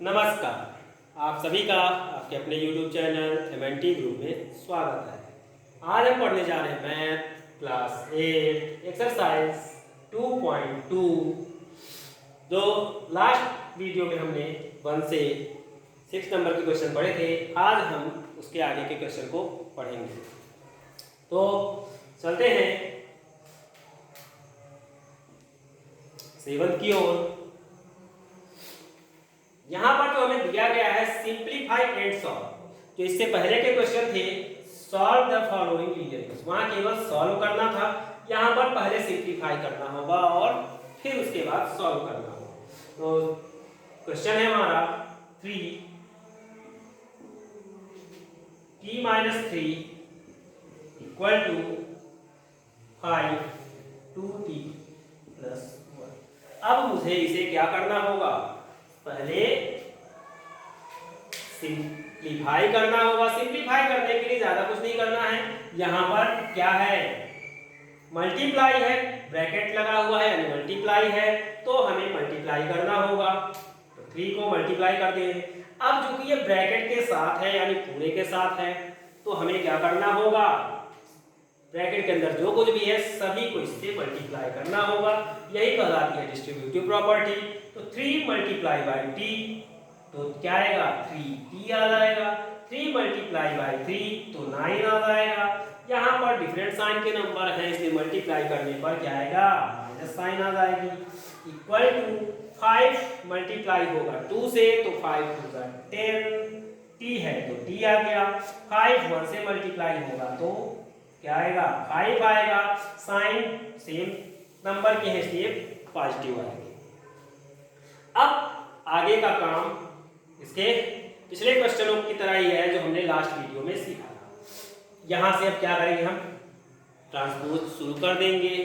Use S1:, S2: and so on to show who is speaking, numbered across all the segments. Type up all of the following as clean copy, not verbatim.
S1: नमस्कार, आप सभी का आपके अपने YouTube चैनल एमएनटी ग्रुप में स्वागत है। आज हम पढ़ने जा रहे हैं मैथ क्लास 8 एक्सरसाइज 2.2। जो लास्ट वीडियो में हमने 1 से 6 नंबर के क्वेश्चन पढ़े थे, आज हम उसके आगे के क्वेश्चन को पढ़ेंगे। तो चलते हैं 7 की ओर। यहां पर तो हमें दिया गया है सिंप्लीफाई एंड सॉल्व। जो इससे पहले के क्वेश्चन थे सॉल्व द फॉलोइंग लीनियर, वहां केवल सॉल्व करना था। यहां पर पहले सिंप्लीफाई करना होगा और फिर उसके बाद सॉल्व करना होगा। तो क्वेश्चन है हमारा 3t - 3 इक्वल टू 5 2t + 1। अब मुझे इसे क्या करना होगा, पहले सिंप्लीफाई करना होगा। सिंप्लीफाई करने के लिए ज्यादा कुछ नहीं करना है। यहां पर क्या है, मल्टीप्लाई है, ब्रैकेट लगा हुआ है यानी मल्टीप्लाई है, तो हमें मल्टीप्लाई करना होगा। तो 3 को मल्टीप्लाई कर दें। अब जो कि ये ब्रैकेट के साथ है यानी पूरे के साथ है, तो हमें क्या करना होगा, ब्रैकेट के अंदर जो कुछ भी है सभी को इससे मल्टीप्लाई करना होगा। यही कहलाती है डिस्ट्रीब्यूटिव प्रॉपर्टी। तो 3 × t, तो क्या आएगा 3t आ जाएगा। 3 × 3 तो 9 आ जाएगा। यहाँ पर डिफरेंट साइन के नंबर हैं, इसलिए मल्टीप्लाई करने पर क्या आएगा, माइनस साइन आ जाएगी। इक्वल टू 5 मल्टीप्लाई होगा 2 से, तो 5 2 10, t है तो t आ गया। 5 1 से मल्टीप्लाई होगा तो क्या आएगा, 5 आएगा। साइन सेम नंबर के हैं इसलिए पॉजिटिव आएगा। अब आगे का काम इसके पिछले क्वेश्चनों की तरह ही है जो हमने लास्ट वीडियो में सीखा था। यहां से अब क्या करेंगे, हम ट्रांसपोज शुरू कर देंगे।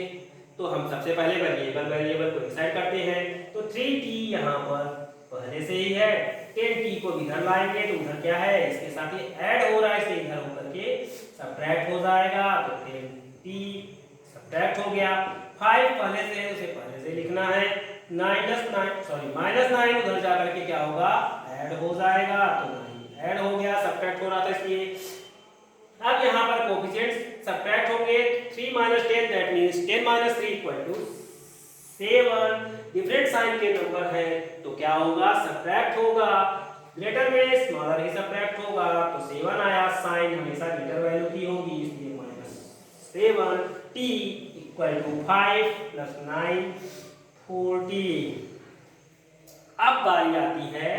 S1: तो हम सबसे पहले वेरिएबल को डिसाइड करते हैं। तो 3t यहाँ पर पहले से ही है, 10t को इधर लाएंगे तो उधर क्या है, इसके साथ ही ऐड हो रहा है, इसलिए इधर होकर के सब्ट्रैक्ट हो जाएगा। तो 10t सब्ट्रैक्ट हो गया। 5 पहले से है, उसे पहले से लिखना है। -9 उधर जाकर के क्या होगा, ऐड हो जाएगा। तो 9 ऐड हो गया, सब्ट्रैक्ट हो रहा था इसलिए। अब यहाँ पर कोएफिशिएंट्स सब्ट्रैक्ट होंगे। 3 - 10 दैट मींस 10 - 3 = 7। डिफरेंट साइन के नंबर है तो क्या होगा, सब्ट्रैक्ट होगा। ग्रेटर में स्मॉलर ही सब्ट्रैक्ट होगा, तो 7 आया। साइन हमेशा ग्रेटर वैल्यू की होगी इसलिए -7। t = 5 + 9 14। अब बारी आती है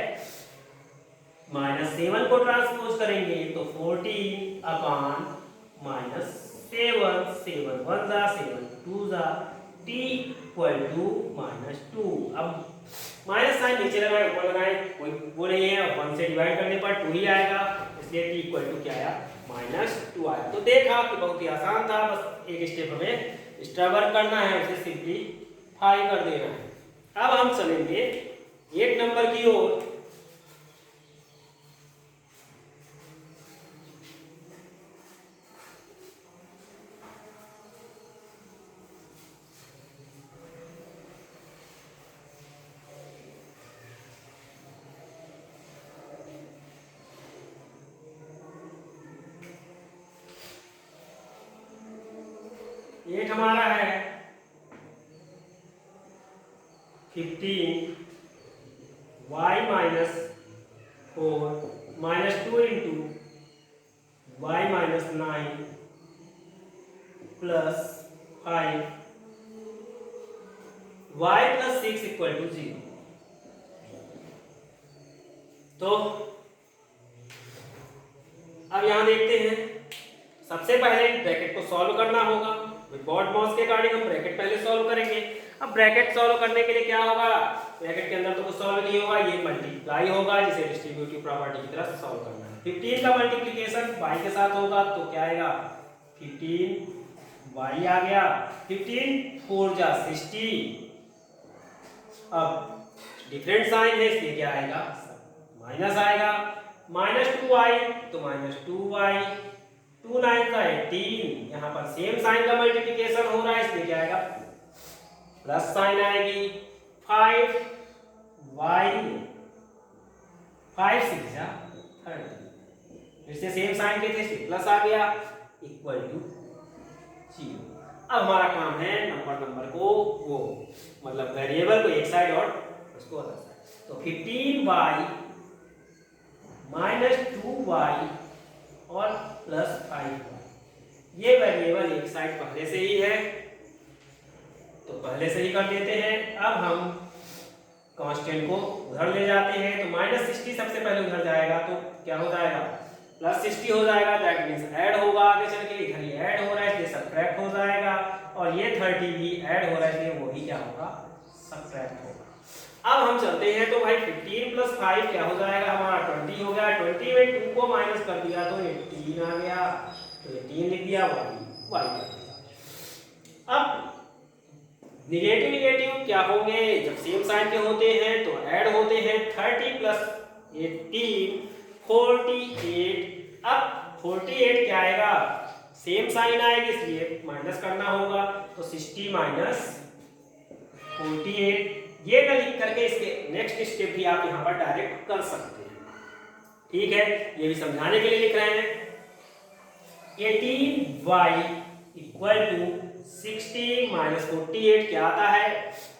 S1: -7 को ट्रांसपोज करेंगे तो 14 अपॉन -7, 7 1 जा 7 2 जा, t = -2। अब माइनस साइन नीचे लगाए ऊपर लगाए कोई वो नहीं है, 1 से डिवाइड करने पर 2 ही आएगा, इसलिए t = क्या आया, -2 आया। तो देखा कि बहुत ही आसान था, बस एक स्टेप हमें एक्स्ट्रा वर्क करना है, उसे सिंप्लीफाई कर देना है। अब हम चलेंगे 8 नंबर की ओर। एट हमारा है 15 y - 4 -2 × y - 9 + 5 y + 6 = 0। तो अब यहां देखते हैं, सबसे पहले ब्रैकेट को सॉल्व करना होगा। विदाउट मॉस के अकॉर्डिंग हम ब्रैकेट पहले सॉल्व करेंगे। अब ब्रैकेट सॉल्व करने के लिए क्या होगा, ब्रैकेट के अंदर तो कुछ सॉल्व नहीं होगा, ये मल्टीप्लाई होगा, जिसे डिस्ट्रीब्यूटिव प्रॉपर्टी की तरह सॉल्व करना है। 15 का मल्टीप्लिकेशन y के साथ होगा तो क्या आएगा, 15y आ गया। 15 4 जा 60। अब डिफरेंट साइन है इसलिए क्या आएगा, माइनस आएगा। -2y तो -2y, 2 9 का 18। यहाँ पर सेम साइन का मल्टीप्लिकेशन हो रहा है इसलिए क्या आएगा, प्लस साइन आएगी। 5y 5 6 जा 30, फिर से सेम साइन के थे इसलिए प्लस आ गया इक्वल टू 0। अब हमारा काम है नंबर को वो मतलब वेरिएबल को एक साइड और उसको अदर साइड। तो 15y माइनस 2y और प्लस 5y, ये वेरिएबल एक साइड पहले से ही है तो पहले से ही कर देते हैं। अब हम कांस्टेंट को उधर ले जाते हैं तो -60 सबसे पहले उधर जाएगा तो क्या हो जाएगा +60 हो जाएगा, दैट मीन्स ऐड होगा आगे चल के, इधर ये ऐड हो रहा है इसलिए सब्ट्रैक्ट हो जाएगा और ये 30 भी ऐड हो रहा है इसलिए वो भी क्या होगा सब्ट्रैक्ट होगा। अब हम चलते हैं तो भाई 15 + 5 क्या हो जाएगा हमारा 20 हो गया, 20 में 2 को माइनस कर दिया तो 18 आ गया, तो 18 लिख दिया y कर दिया। अब निगेटिव क्या होंगे, जब सेम साइन के होते हैं तो ऐड होते हैं, 30 + 18 48। अब 48 क्या आएगा सेम साइन आएगी इसलिए माइनस करना होगा तो 60 - 48। ये ना लिख करके इसके नेक्स्ट स्टेप भी आप यहाँ पर डायरेक्ट कर सकते हैं, ठीक है, ये भी समझाने के लिए लिख रहे हैं। 18y = 60 - 48 क्या आता है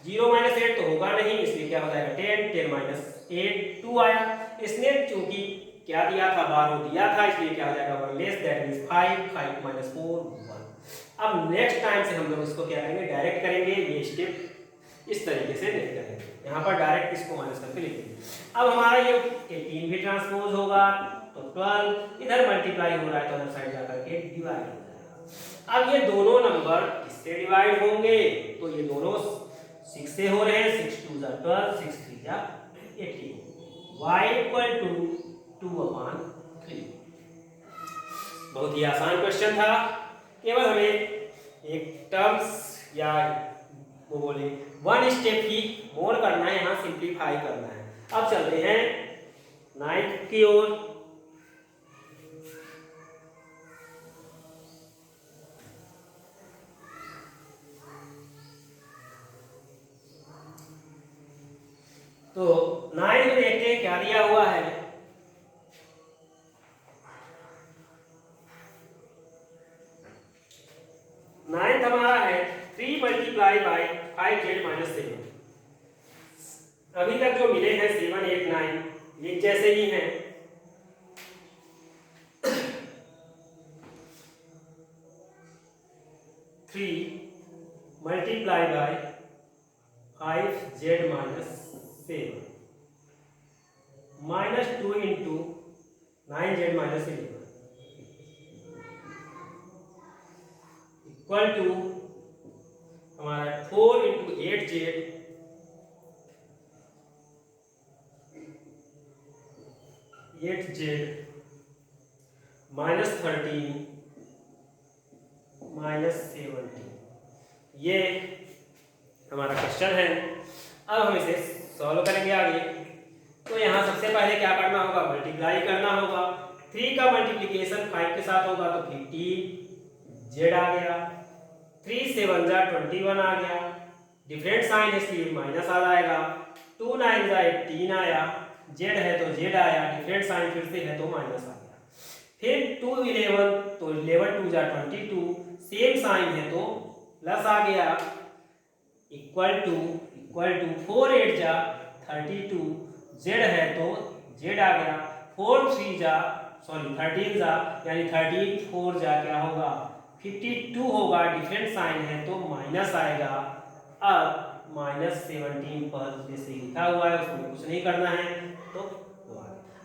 S1: 0 - 8 तो होगा नहीं इसलिए क्या हो जाएगा 10, 10 - 8 2 आया। इसने चूंकि क्या दिया था 12 दिया था इसलिए क्या हो जाएगा 1 लेस, दैट मींस 5, 5 - 4 1। अब नेक्स्ट टाइम से हम लोग इसको क्या करेंगे डायरेक्ट करेंगे, ये स्टेप इस तरीके से नहीं करेंगे, यहाँ पर डायरेक्ट इसको माइनस करके लिखेंगे। अब हमारा ये 18 भी ट्रांसपोज होगा तो 12 इधर मल्टीप्लाई हो रहा है तो अदर साइड जाकर के डिवाइड हो जाएगा। अब ये दोनों नंबर किससे डिवाइड होंगे तो ये दोनों 6 से हो रहे हैं, 6 2 = 12, 6 3 = 18, y = 2/3। बहुत ही आसान क्वेश्चन था, केवल हमें एक टर्म्स या वो बोले 1 स्टेप ही मोर करना है, यहाँ सिंप्लीफाई करना है। अब चलते हैं 9th की ओर। तो 9 में देखते हैं क्या दिया हुआ है। नाइन्थ हमारा है 3 × 5z - 7। अभी तक जो मिले हैं 7 8 9 एक जैसे ही हैं। 3 × 5z - 7 -2 × 9z - 11 इक्वल टू हमारा 4 × 8z -13 -17। ये हमारा क्वेश्चन है। अब हम इसे सॉल्व करेंगे आगे। तो यहाँ सबसे पहले क्या करना होगा मल्टीप्लाई करना होगा। 3 का मल्टीप्लिकेशन 5 के साथ होगा तो 15z आ गया, 3 7 = 21 आ गया, डिफरेंट साइन है इसलिए माइनस आ जाएगा, 2 9 = 18 आया, z है तो z आया, डिफरेंट साइन फिर से है तो माइनस आ गया। फिर 2 11 तो 11 2 = 22, सेम साइन है तो प्लस आ गया, इक्वल टू 4 8 = 32, z है तो z आ गया, 4 3 13 यानी 13 4 क्या होगा 52 होगा, डिफरेंट साइन है तो माइनस आएगा। अब -17 पर जैसे लिखा हुआ है उसमें कुछ नहीं करना है तो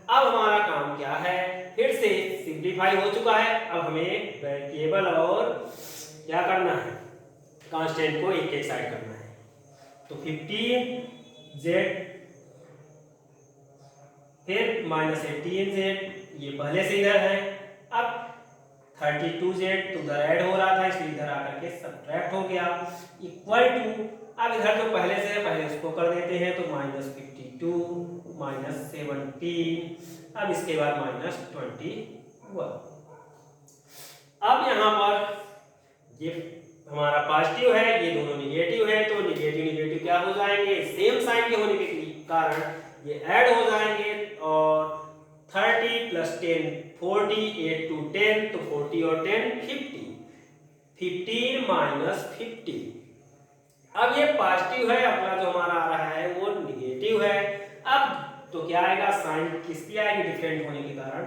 S1: अब हमारा काम क्या है, फिर से सिंप्लीफाई हो चुका है। अब हमें वेरिएबल और क्या करना है कांस्टेंट को एक एक साइड करना है। तो 15z फिर -18z ये पहले से इधर है। अब 32z तो उधर ऐड हो रहा था इसलिए इधर आकर के सब्ट्रैक्ट हो गया, इक्वल टू अब इधर जो पहले से है पहले उसको कर देते हैं तो -52 -17, अब इसके बाद -21। अब यहाँ पर ये हमारा पॉजिटिव है, ये दोनों निगेटिव है तो निगेटिव क्या हो जाएंगे, सेम साइन के होने के कारण ये ऐड हो जाएंगे और 10 40, 8 to 10 तो 40 और 10 50, 15 माइनस 50। अब ये पॉजिटिव है, अगला जो हमारा आ रहा है वो निगेटिव है। अब तो क्या आएगा, साइन किसकी आएगी, डिफरेंट होने के कारण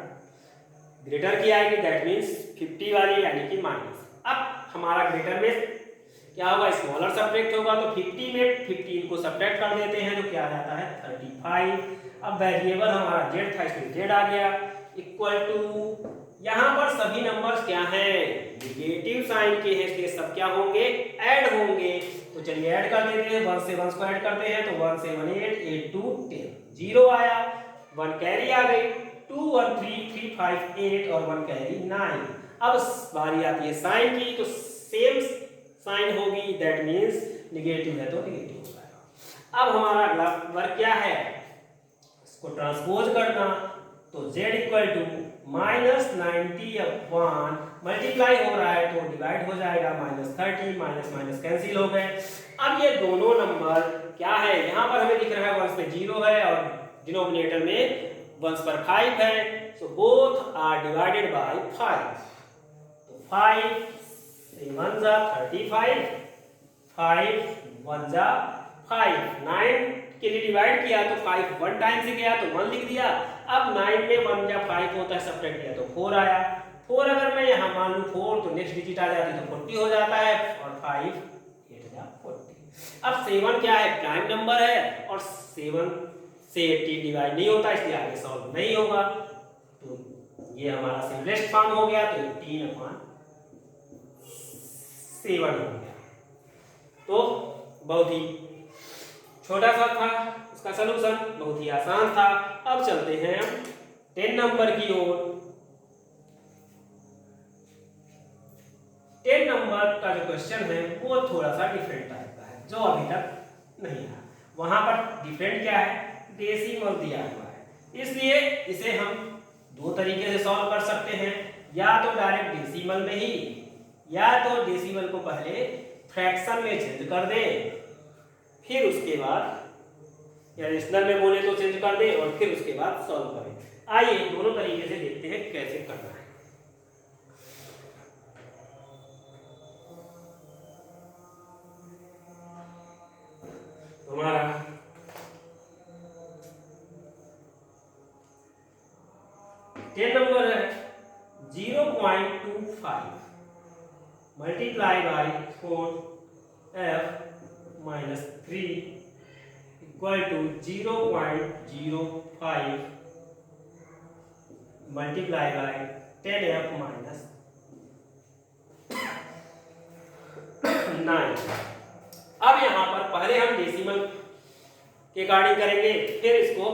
S1: ग्रेटर की आएगी, दैट मीन्स 50 वाली यानी कि माइनस। अब हमारा ग्रेटर में क्या होगा, स्मॉलर सब्ट्रैक्ट होगा, तो 50 में 15 को सब्ट्रैक्ट कर देते हैं तो क्या आ जाता है 35। अब वेरिएबल हमारा z था इसमें z आ गया, इक्वल टू यहाँ पर सभी नंबर्स क्या हैं, निगेटिव साइन के हैं, इसलिए सब क्या होंगे, ऐड होंगे। तो चलिए ऐड कर देते हैं, 1 से 1 को ऐड करते हैं तो 1 7 8, 8 2 10, 0 आया, 1 कैरी आ गई, 2 1 3, 3 5 8 और 1 कैरी 9। अब बारी आती है साइन की, तो सेम साइन होगी, दैट मीन्स निगेटिव है तो निगेटिव हो जाएगा। अब हमारा अगला वर्क क्या है, इसको ट्रांसपोज करना, तो z equal to minus 90 upon multiply हो रहा है तो डिवाइड हो जाएगा, माइनस 30, माइनस माइनस कैंसिल हो गए। अब ये दोनों नंबर क्या है, यहाँ पर हमें दिख रहा है वंस में 0 है और डिनोमिनेटर में वंस पर 5 है, so both are divided by 5। तो 5 1 जा 35, 5 1 जा 5, 9 के लिए डिवाइड किया तो 5 1 टाइम से गया तो 1 लिख दिया। अब 9 में 1 या 5 होता है, सब्ट्रैक्ट किया तो 4 आया। 4 अगर मैं यहाँ मान लूँ 4 तो नेक्स्ट डिजिट आ जाती तो 40 हो जाता है, और 5 8 जा 40। अब 7 क्या है, प्राइम नंबर है और 7 से 80 डिवाइड नहीं होता, इसलिए आगे सॉल्व नहीं होगा। तो ये हमारा सिंपलेस्ट फॉर्म हो गया, तो 18/7 हो गया। तो बहुत ही छोटा सा था इसका सलूशन, बहुत ही आसान था। अब चलते हैं 10 नंबर की ओर। 10 नंबर का जो क्वेश्चन है वो थोड़ा सा डिफरेंट टाइप का है, जो अभी तक नहीं आया। वहां पर डिफरेंट क्या है, डेसिमल दिया हुआ है, इसलिए इसे हम दो तरीके से सॉल्व कर सकते हैं, या तो डायरेक्ट डेसिमल में ही, या तो डेसिमल को पहले फ्रैक्शन में चेंज कर दे, फिर उसके बाद या रेशनल में बोले तो चेंज कर दे और फिर उसके बाद सॉल्व करें। आइए दोनों तरीके से देखते हैं कैसे करना है। हमारा 10 नंबर है 0.25 multiply by 4f minus 3 equal to 0.05 multiply by 10f minus 9। अब यहाँ पर पहले हम डेसिमल के अकॉर्डिंग करेंगे, फिर इसको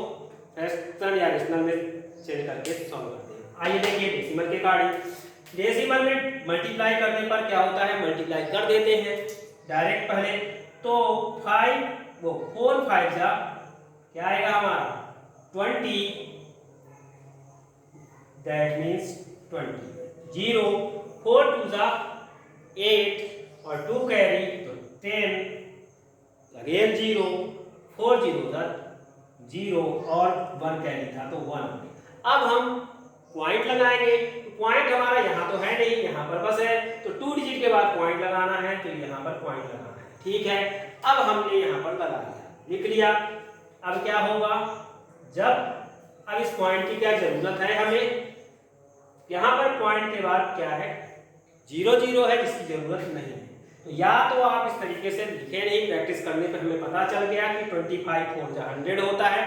S1: फ्रैक्शन या रेशनल में चेंज करके सॉल्व करते हैं। आइए देखिए डेसिमल के अकॉर्डिंग। डेसिमल में मल्टीप्लाई करने पर क्या होता है, मल्टीप्लाई कर देते हैं डायरेक्ट पहले, तो 4 5 जा क्या आएगा हमारा 20, दैट मीन्स 20। 0 4 2 जा 8 और 2 कैरी तो 10, अगेन 0 4 0 जा 0 और 1 कैरी था तो 1। अब हम पॉइंट लगाएंगे, पॉइंट हमारा यहाँ तो है नहीं, यहाँ पर बस है, तो 2 डिजिट के बाद पॉइंट लगाना है, तो यहाँ पर पॉइंट लगाना है, ठीक है। अब हमने यहाँ पर लगा लिया, लिख लिया। अब क्या होगा, जब अब इस पॉइंट की क्या जरूरत है हमें, यहाँ पर पॉइंट के बाद क्या है 0 0 है, जिसकी जरूरत नहीं है। तो या तो आप इस तरीके से लिखे नहीं, प्रैक्टिस करने पर हमें पता चल गया कि 25 4 जा 100 होता है,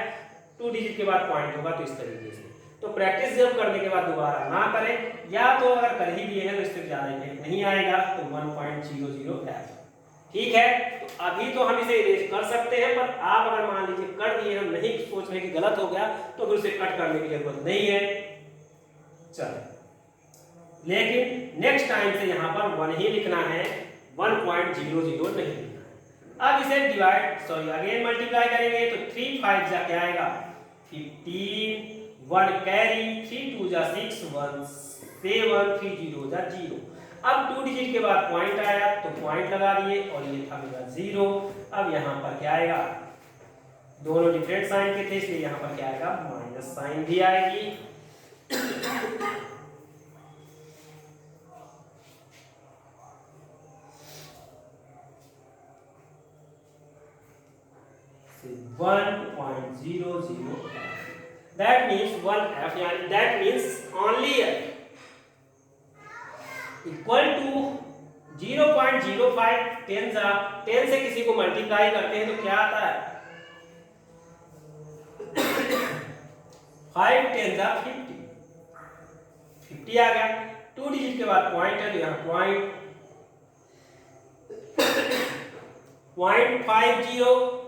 S1: 2 डिजिट के बाद पॉइंट होगा, तो इस तरीके से। तो प्रैक्टिस जब करने के बाद दोबारा ना करें, या तो अगर कर ही दिए हैं तो इससे ज्यादा इफेक्ट नहीं आएगा, तो 1.00f, ठीक है। तो अभी तो हम इसे इरेज कर सकते हैं, पर आप अगर मान लीजिए कर दिए, हम नहीं सोच रहे कि गलत हो गया, तो फिर उसे कट करने की जरूरत नहीं है। चलो, लेकिन नेक्स्ट टाइम से यहाँ पर 1 ही लिखना है, 1.00 नहीं लिखना है। अब इसे डिवाइड अगेन मल्टीप्लाई करेंगे, तो 3 5 जा क्या आएगा 15, 1 कैरी 3 2 जा 6 1 7 3 0 जा 0। अब 2 डिजिट के बाद पॉइंट आया तो पॉइंट लगा दिए और ये था मेरा 0। अब यहाँ पर क्या आएगा, दोनों डिफरेंट साइन के थे इसलिए यहाँ पर क्या आएगा माइनस साइन भी आएगी। 1.00 that means 1f यानी that means only f equal to 0.05 10 से किसी को मल्टीप्लाई करते हैं तो क्या आता है 5 10 50 आ गया 2 डिजिट के बाद पॉइंट है तो यहाँ .50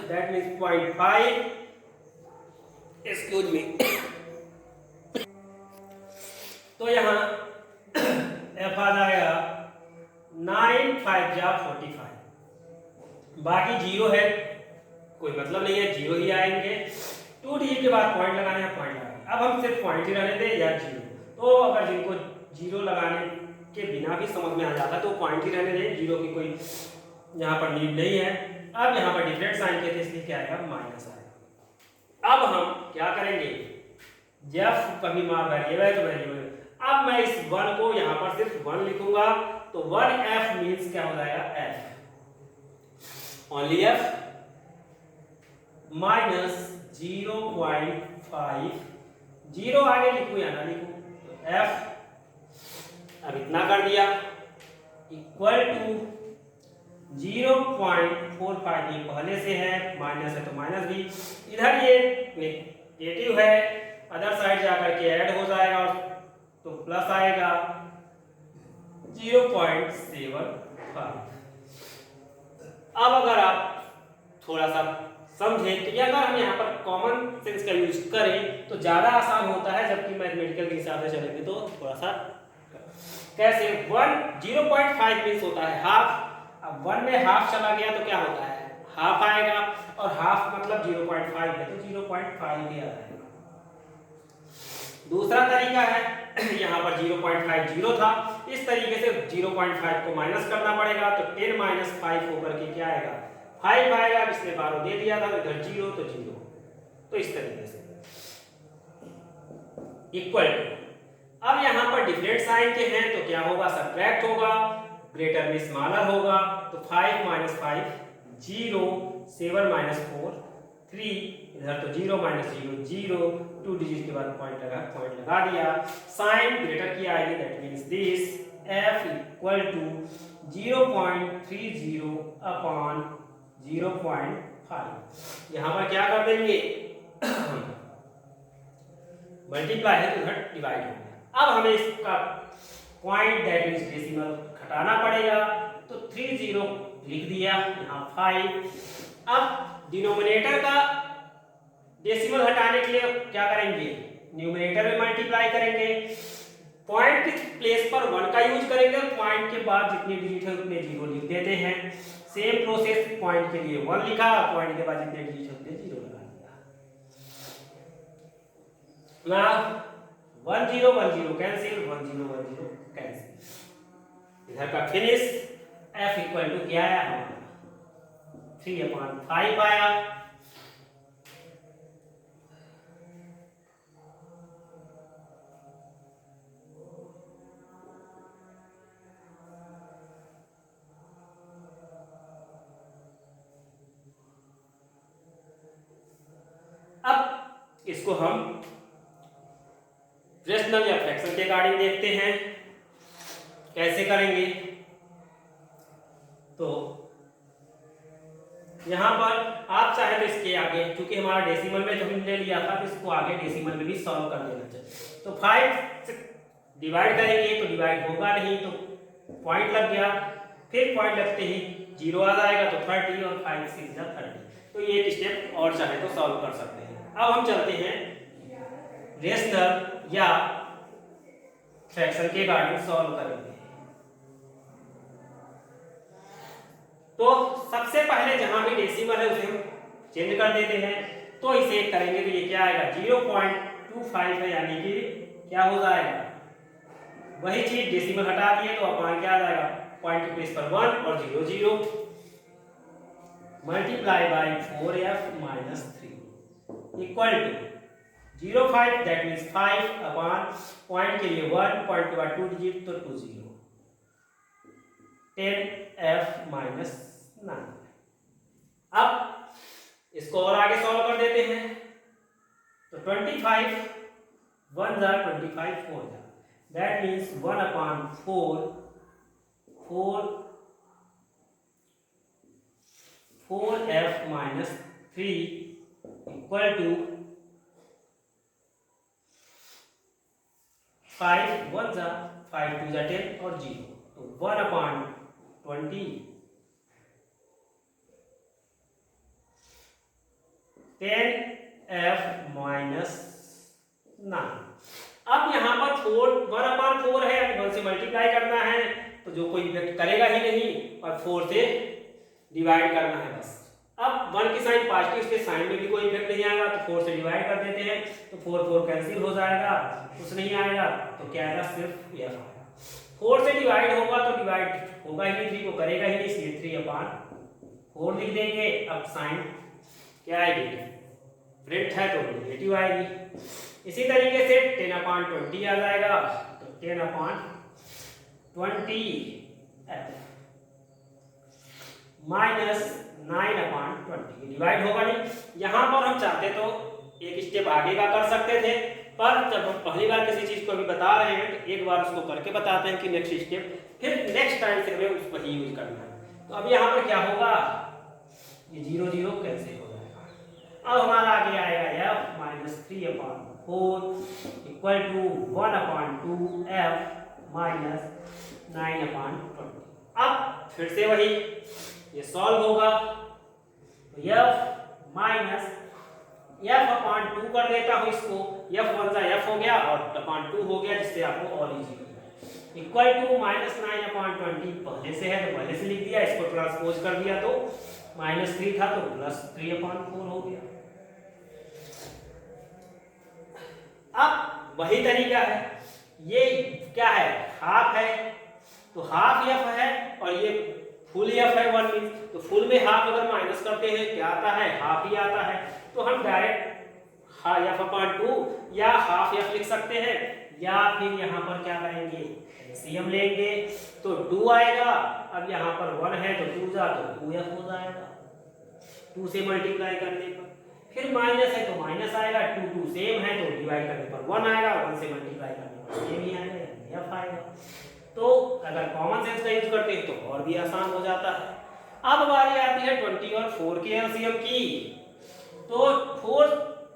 S1: that means 0.5 excuse me तो यहाँ f आ जाएगा 9 5 जा 45 बाकी जीरो है कोई मतलब नहीं है जीरो ही आएंगे 2 डिजिट के बाद पॉइंट लगाने हैं पॉइंट लगाने अब हम सिर्फ पॉइंट ही रहने दें या जीरो तो अगर जिनको जीरो लगाने के बिना भी समझ में आ जाता है तो पॉइंट ही रहने दें जीरो की कोई यहाँ पर नीड नहीं है अब यहाँ पर डिफरेंट साइन के थे इसलिए क्या आएगा माइनस आएगा अब हम क्या करेंगे जब कभी मार वेरिएबल तो वेरिएबल अब मैं इस 1 को यहाँ पर सिर्फ 1 लिखूंगा तो 1f मींस क्या हो जाएगा f only f minus 0.5 zero आगे लिखूं या ना लिखूं तो f अब इतना कर दिया इक्वल टू 0.45 ये पहले से है माइनस है तो माइनस भी इधर ये नेगेटिव है अदर साइड जाकर के ऐड हो जाएगा और तो प्लस आएगा 0.75 अब अगर आप थोड़ा सा समझें तो अगर हम यहाँ पर कॉमन सेंस का यूज करें तो ज्यादा आसान होता है जबकि मैथमेटिकल के हिसाब से चलेंगे तो थोड़ा सा कैसे 0.5 मीन्स होता है हाफ अब 1 में हाफ चला गया तो क्या होता है हाफ आएगा और हाफ मतलब 0.5 है तो 0.5 ही आ जाएगा दूसरा तरीका है यहाँ पर 0.50 था इस तरीके से 0.5 को माइनस करना पड़ेगा तो 10 माइनस 5 होकर के क्या आएगा 5 आएगा इसने 12 दे दिया था इधर 0 तो 0 तो इस तरीके से इक्वल अब यहाँ पर डिफरेंट साइन के हैं तो क्या होगा सब्ट्रैक्ट होगा ग्रेटर में स्मॉलर होगा तो 5 माइनस 5 0 7 माइनस 4 3 इधर तो 0 माइनस 0 0 2 डिजिट के बाद पॉइंट लगा दिया साइन ग्रेटर की आएगी that means this f equal to 0.30 upon 0.5 यहाँ पर क्या कर देंगे मल्टीप्लाई है तो इधर डिवाइड हो गया अब हमें इसका पॉइंट दैट मींस डेसिमल हटाना पड़ेगा तो 30 लिख दिया यहाँ 5 अब डिनोमिनेटर का डेसिमल हटाने के लिए क्या करेंगे न्यूमरेटर में मल्टीप्लाई करेंगे पॉइंट की प्लेस पर 1 का यूज करेंगे और पॉइंट के बाद जितने डिजिट है उतने 0 लिख देते हैं सेम प्रोसेस पॉइंट के लिए 1 लिखा पॉइंट के बाद जितने डिजिट है उतने 0 लगा दिया नाउ 1 0 1 0 कैंसिल 1 0 1 0 कैंसिल इधर का फिनिश f इक्वल टू क्या आया हमारा 3/5 आया अब इसको हम रेशनल या फ्रैक्शन के अकॉर्डिंग देखते हैं कैसे करेंगे तो यहां पर आप चाहे तो इसके आगे क्योंकि हमारा डेसिमल में जो हमने लिया था तो इसको आगे डेसिमल में भी सॉल्व कर देना चाहिए तो 5 से डिवाइड करेंगे तो डिवाइड होगा नहीं तो पॉइंट लग गया फिर पॉइंट लगते ही 0 आ जाएगा तो 30 और 5 6 जा 30 तो ये एक स्टेप और चाहे तो सॉल्व कर सकते हैं अब हम चलते हैं रेशनल या फ्रैक्शन के अकॉर्डिंग सॉल्व करेंगे तो सबसे पहले जहां भी डेसिमल है उसे हम चेंज कर देते हैं तो इसे करेंगे तो ये क्या आएगा 0.25 है यानी कि क्या हो जाएगा वही चीज डेसिमल हटा दिए तो अपॉन क्या आ जाएगा पॉइंट की प्लेस पर 1 और 0 0 multiply by 4f - 3 equal to 0.05 that means 5 upon point के लिए 1, पॉइंट के बाद 2 डिजिट तो 2 0, 10f माइनस 9। अब इसको और आगे सॉल्व कर देते हैं तो 25 1 जा 25 4 जा that means 1 upon 4f minus 3 equal to 5 1 जा 5 2 जा 10 और 0 तो 1 अपॉन 20 10f माइनस 9। अब यहाँ पर 1 अपॉन 4 है, 1 से मल्टीप्लाई करना है तो जो कोई इफेक्ट करेगा ही नहीं और 4 से डिवाइड करना है बस। अब 1 की साइन पॉजिटिव, इसके साइन में भी कोई इफेक्ट नहीं आएगा तो 4 से डिवाइड कर देते हैं तो 4 4 कैंसिल हो जाएगा, कुछ नहीं आएगा तो क्या आएगा, सिर्फ f आएगा। 4 से डिवाइड होगा तो डिवाइड होगा ही नहीं, 3 को करेगा ही नहीं, इसलिए 3 अपॉन 4 लिख देंगे। अब साइन क्या आएगी, प्रिंट है तो नेगेटिव आएगी। इसी तरीके से 10 अपॉन 20 आ जाएगा तो 10 upon 20 f minus 9 upon 20, divide होगा नहीं। यहाँ पर हम चाहते तो एक स्टेप आगे का कर सकते थे, पर जब हम पहली बार किसी चीज को अभी बता रहे हैं तो एक बार उसको करके बताते हैं कि नेक्स्ट स्टेप, फिर नेक्स्ट टाइम से हमें उसको ही यूज करना है। तो अब यहाँ पर क्या होगा, ये 0 0 कैंसिल हो जाएगा। अब हमारा आगे आएगा f minus 3 upon 4 equal to 1 upon 2 f minus 9 upon 20। अब फिर से वही ये सॉल्व होगा तो f माइनस f अपॉन 2 कर देता हूँ इसको, f 1 जा f हो गया और अपॉन 2 हो गया, जिससे आपको और इजी हो गया। इक्वल टू माइनस 9 अपॉन 20 पहले से है तो पहले से लिख दिया, इसको ट्रांसपोज कर दिया तो माइनस 3 था तो प्लस 3 अपॉन 4 हो गया। अब वही तरीका है, ये क्या है, हाफ है तो हाफ f है और ये फुल f है 1 मीन, तो फुल में हाफ अगर माइनस करते हैं क्या आता है, हाफ ही आता है। तो हम डायरेक्ट f अपॉन 2 या हाफ f लिख सकते हैं, या फिर यहाँ पर क्या करेंगे, एलसीएम लेंगे तो 2 आएगा। अब यहाँ पर 1 है तो 2 जा तो 2f हो जाएगा 2 से मल्टीप्लाई करने पर, फिर माइनस है तो माइनस आएगा, 2 2 सेम है तो डिवाइड करने पर 1 आएगा, 1 से मल्टीप्लाई करने पर सेम ही आएगा, f आएगा। तो अगर कॉमन सेंस का यूज करते हैं तो और भी आसान हो जाता है। अब बारी आती है 20 और 4 के एलसीएम की। तो 4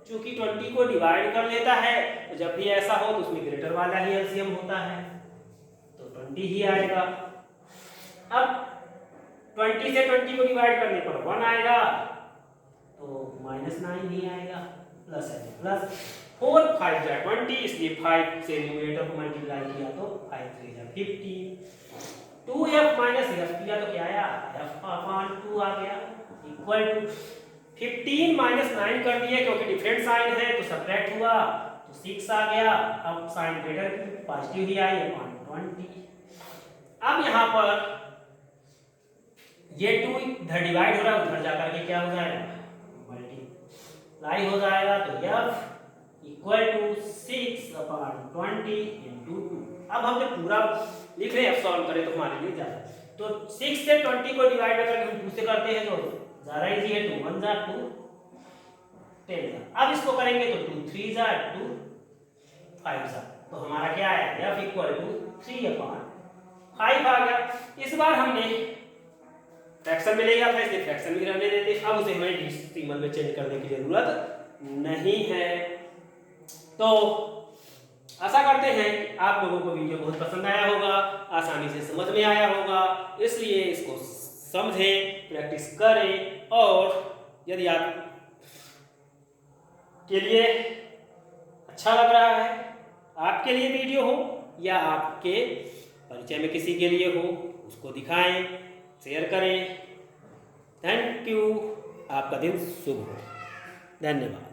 S1: चूंकि 20 को डिवाइड कर लेता है तो जब भी ऐसा हो तो उसमें ग्रेटर वाला ही एलसीएम होता है तो 20 ही आएगा। अब 20 से 20 को डिवाइड करने पर 1 आएगा तो माइनस 9 ही आएगा, प्लस है प्लस 4 5 जा 20, इसलिए 5 से न्यूमरेटर को मल्टीप्लाई किया तो 5 3 जा 15, 2f माइनस f किया तो क्या आया, f अपॉन 2 आ गया इक्वल टू 15 माइनस 9 कर दिए क्योंकि डिफरेंट साइन है तो सब्ट्रैक्ट हुआ तो 6 आ गया। अब साइन ग्रेटर पॉजिटिव ही आई अपॉन 20। अब यहाँ पर ये 2 इधर डिवाइड हो रहा है, उधर जाकर के क्या हो जाएगा, मल्टीप्लाई हो जाएगा तो f equal to 6 upon 20 into 2। अब हम जब पूरा लिख रहे हैं f सॉल्व करें तो हमारे लिए ज्यादा, तो 6 से 20 को डिवाइड करके हम 2 से करते हैं तो ज्यादा इजी है, 2 1 जा 2 10 जा। अब इसको करेंगे तो 2 3 जा 2 5 जा, तो हमारा क्या आया, f इक्वल टू 3 अपॉन 5 आ गया। इस बार हमने फ्रैक्शन में ले गया था इसलिए फ्रैक्शन भी रहने देते, अब उसे हमें डेसिमल में चेंज करने की जरूरत नहीं है। तो आशा करते हैं कि आप लोगों को वीडियो बहुत पसंद आया होगा, आसानी से समझ में आया होगा, इसलिए इसको समझें, प्रैक्टिस करें और यदि आप के लिए अच्छा लग रहा है, आपके लिए वीडियो हो या आपके परिचय में किसी के लिए हो, उसको दिखाएं, शेयर करें। थैंक यू, आपका दिन शुभ हो। धन्यवाद।